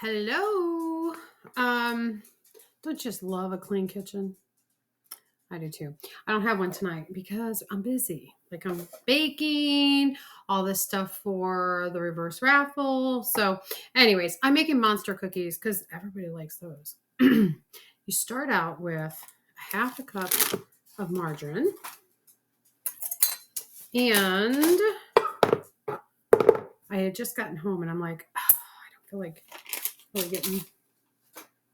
Hello. Don't you just love a clean kitchen? I do too. I don't have one tonight because I'm busy. Like I'm baking, all this stuff for the reverse raffle. So, anyways, I'm making monster cookies because everybody likes those. You start out with a half a cup of margarine and I had just gotten home and I'm like, "Oh, I don't feel like really getting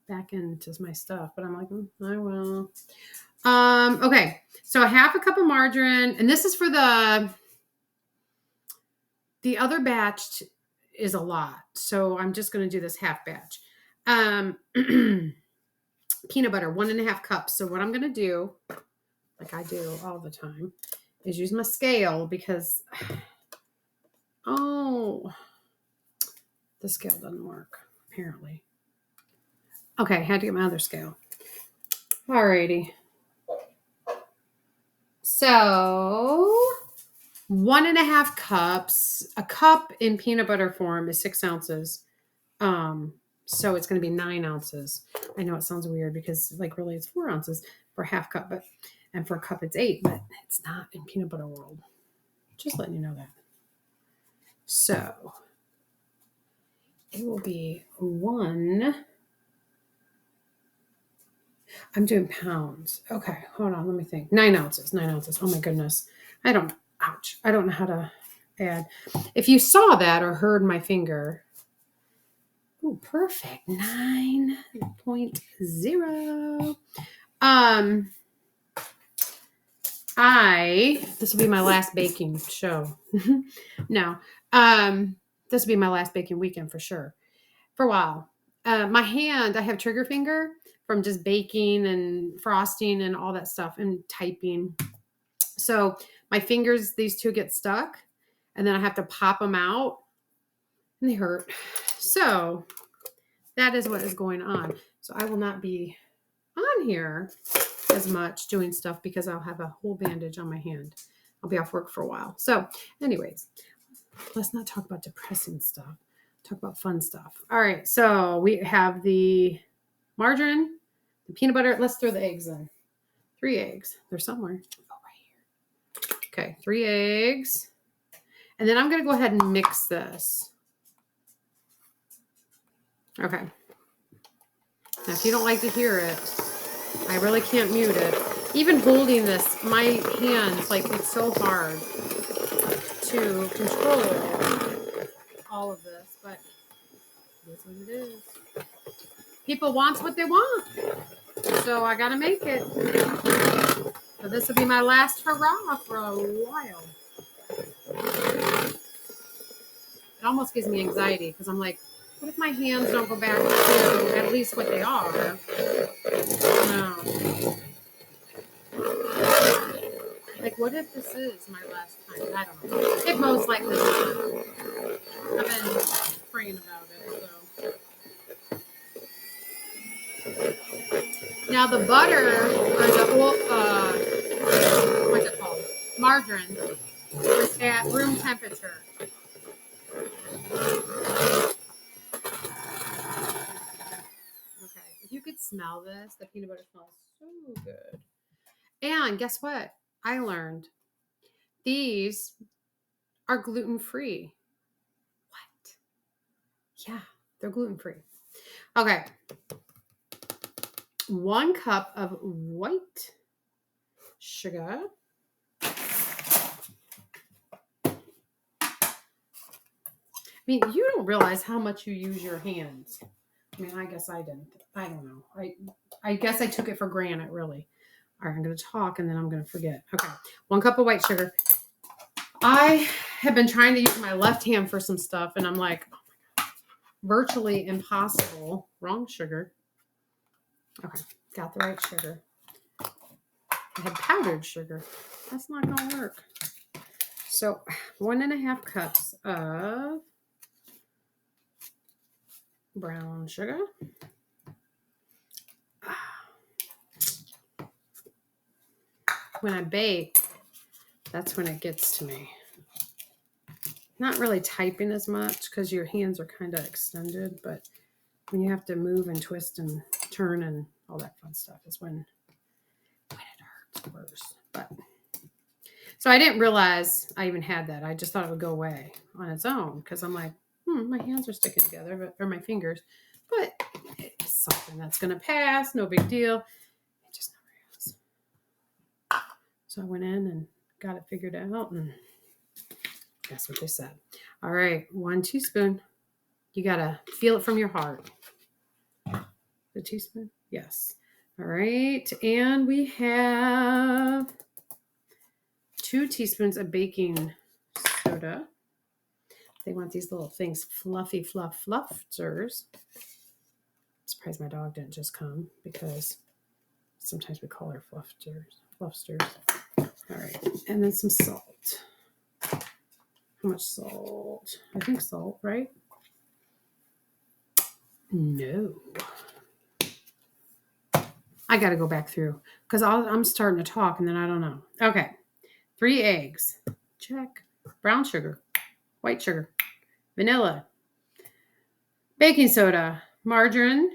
back into my stuff, but I'm like, I will. Okay, so a half a cup of margarine, and this is for the other batch is a lot, so I'm just going to do this half batch. Peanut butter, 1.5 cups. So what I'm going to do, like I do all the time, is use my scale because the scale doesn't work apparently. Okay, had to get my other scale. Alrighty. So 1.5 cups. A cup in peanut butter form is 6 ounces. So it's going to be 9 ounces. I know it sounds weird because like really it's 4 ounces for a half cup, and for a cup it's 8, but it's not in peanut butter world. Just letting you know that. So it will be I'm doing pounds. Okay, hold on. Let me think. 9 ounces. 9 ounces. Oh my goodness. I don't know how to add. If you saw that or heard my finger. Oh, perfect. 9.0. This will be my last baking show. No. This will be my last baking weekend for sure. For a while. My hand, I have trigger finger from just baking and frosting and all that stuff and typing. So my fingers, these two get stuck and then I have to pop them out and they hurt. So that is what is going on. So I will not be on here as much doing stuff because I'll have a whole bandage on my hand. I'll be off work for a while. So anyways, let's not talk about depressing stuff. Talk about fun stuff. All right. So we have the margarine, the peanut butter. Let's throw the eggs in. 3 eggs. They're somewhere. Oh, right here. Okay. 3 eggs. And then I'm going to go ahead and mix this. Okay. Now, if you don't like to hear it, I really can't mute it. Even holding this, my hands, like it's so hard to control all of this, but it is what it is. People want what they want, so I gotta make it. So this will be my last hurrah for a while. It almost gives me anxiety because I'm like, what if my hands don't go back to at least what they are? No. Like, what if this is my last time? I don't know. It most likely is. I've been praying about it, so. Now the butter, or the what's it called? Margarine, is at room temperature. Okay, if you could smell this, the peanut butter smells so good. And guess what? I learned these are gluten-free. What? Yeah, they're gluten-free. Okay. 1 cup of white sugar. I mean, you don't realize how much you use your hands. I mean, I guess I didn't. I don't know. I guess I took it for granted, really. All right, I'm going to talk and then I'm going to forget. Okay, 1 cup of white sugar. I have been trying to use my left hand for some stuff, and I'm like, oh my God, virtually impossible. Wrong sugar. Okay, got the right sugar. I had powdered sugar. That's not going to work. So 1.5 cups of brown sugar. When I bake, that's when it gets to me. Not really typing as much because your hands are kind of extended, but when you have to move and twist and turn and all that fun stuff is when it hurts worse. But so I didn't realize I even had that. I just thought it would go away on its own because I'm like, my hands are sticking together, or my fingers. But it's something that's going to pass. No big deal. It just never is. So I went in and got it figured out, and that's what they said. All right, 1 teaspoon. You got to feel it from your heart. The teaspoon? Yes. All right, and we have 2 teaspoons of baking soda. They want these little things, fluffy fluffers. I'm surprised my dog didn't just come because sometimes we call her fluffsters. All right, and then some salt. How much salt? I think salt, right? No. I got to go back through because I'm starting to talk and then I don't know. Okay. 3 eggs. Check. Brown sugar. White sugar. Vanilla. Baking soda. Margarine.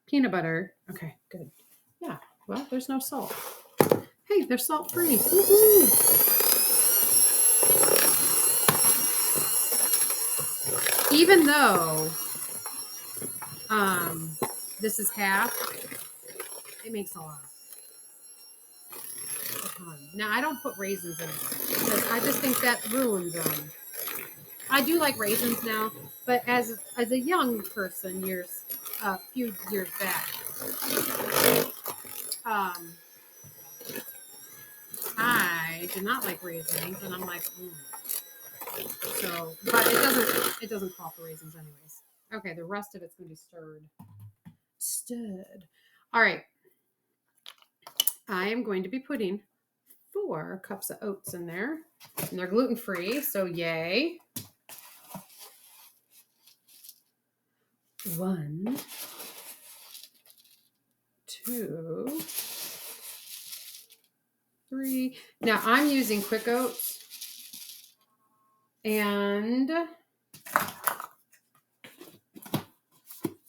Peanut butter. Okay, good. Yeah. Well, there's no salt. Hey, they're salt free. Even though this is half, it makes a lot. Now I don't put raisins in it because I just think that ruins them. I do like raisins now, but as a young person, a few years back, I did not like raisins, and I'm like, So, but it doesn't call for raisins anyways. Okay, the rest of it's gonna be stirred. All right, I am going to be putting 4 cups of oats in there, and they're gluten free, so yay. 1, 2, 3. Now I'm using quick oats, and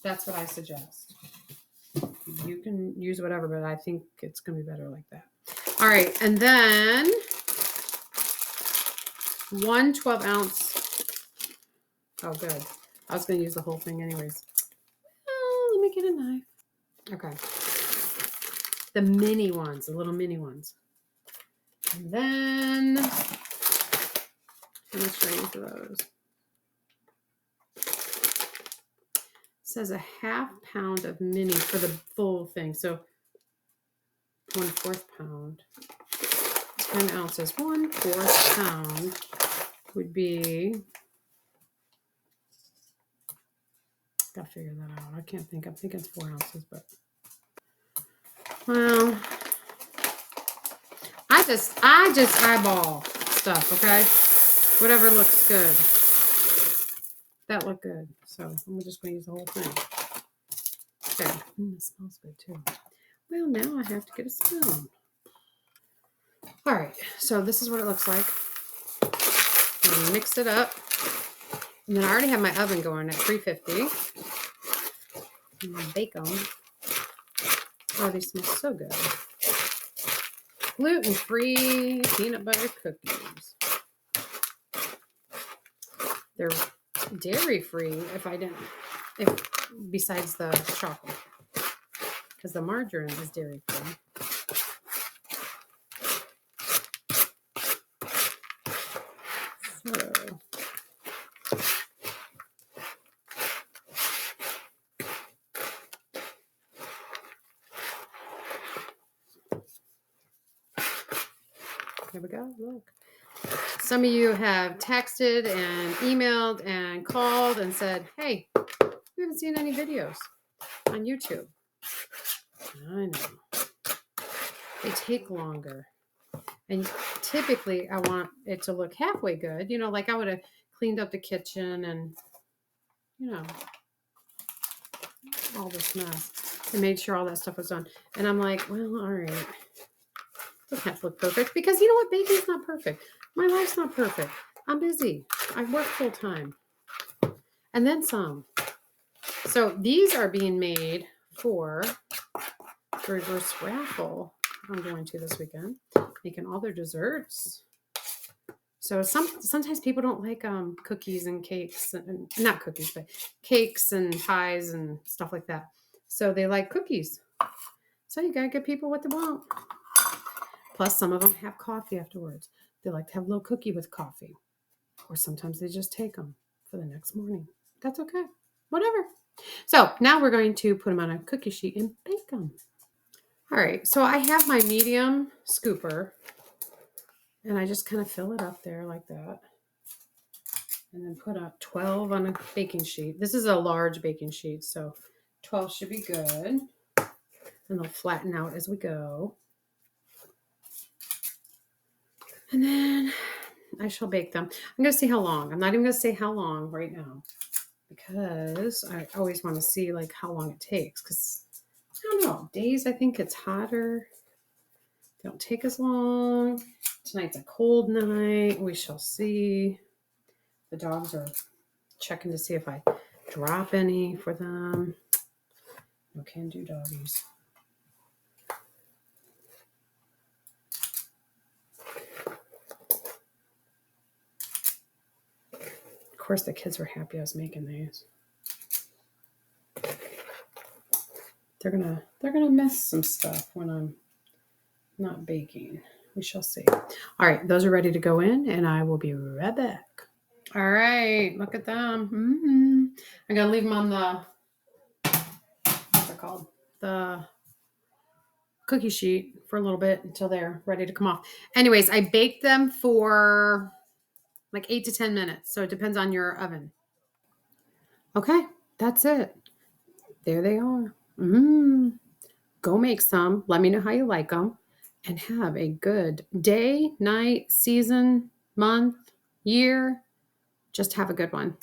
that's what I suggest. You can use whatever, but I think it's going to be better like that. All right, and then 1 12-ounce. Oh, good. I was going to use the whole thing anyways. Oh, let me get a knife. Okay. The mini ones, the little mini ones. And then, how much do I use of those? It says a ½ pound of mini for the full thing. So 1/4 pound. 10 ounces. 1/4 pound would be. Gotta figure that out. I can't think. I'm thinking it's 4 ounces, but well, I just eyeball stuff. Okay, whatever looks good. That looked good, so I'm just going to use the whole thing. Okay, it smells good too. Well, now I have to get a spoon. All right, so this is what it looks like. I'm gonna mix it up, and then I already have my oven going at 350. And my bacon. Oh, they smell so good. Gluten-free peanut butter cookies. They're dairy-free if besides the chocolate, because the margarine is dairy-free. So, here we go. Look. Some of you have texted and emailed and called and said, hey, we haven't seen any videos on YouTube. I know. They take longer. And typically I want it to look halfway good. Like I would have cleaned up the kitchen and, all this mess and made sure all that stuff was done. And I'm like, well, all right. It doesn't have to look perfect because you know what? Baking's not perfect. My life's not perfect. I'm busy. I work full time. And then some. So these are being made for the reverse raffle I'm going to this weekend, making all their desserts. So sometimes people don't like cookies and cakes, and not cookies, but cakes and pies and stuff like that. So they like cookies. So you gotta give people what they want. Plus, some of them have coffee afterwards. They like to have a little cookie with coffee, or sometimes they just take them for the next morning. That's okay. Whatever. So now we're going to put them on a cookie sheet and bake them. All right. So I have my medium scooper, and I just kind of fill it up there like that. And then put a 12 on a baking sheet. This is a large baking sheet, so 12 should be good. And they'll flatten out as we go. And then I shall bake them. I'm going to see how long. I'm not even going to say how long right now, because I always want to see like how long it takes. Because I don't know, days I think it's hotter. They don't take as long. Tonight's a cold night. We shall see. The dogs are checking to see if I drop any for them. No can do doggies. Of course, the kids were happy I was making these. They're gonna miss some stuff when I'm not baking. We shall see. All right, those are ready to go in, and I will be right back. All right, look at them. I'm gonna leave them on the what's it called? The cookie sheet for a little bit until they're ready to come off. Anyways, I baked them for like 8 to 10 minutes, so it depends on your oven. Okay, that's it. There they are. Go make some. Let me know how you like them. And have a good day, night, season, month, year. Just have a good one.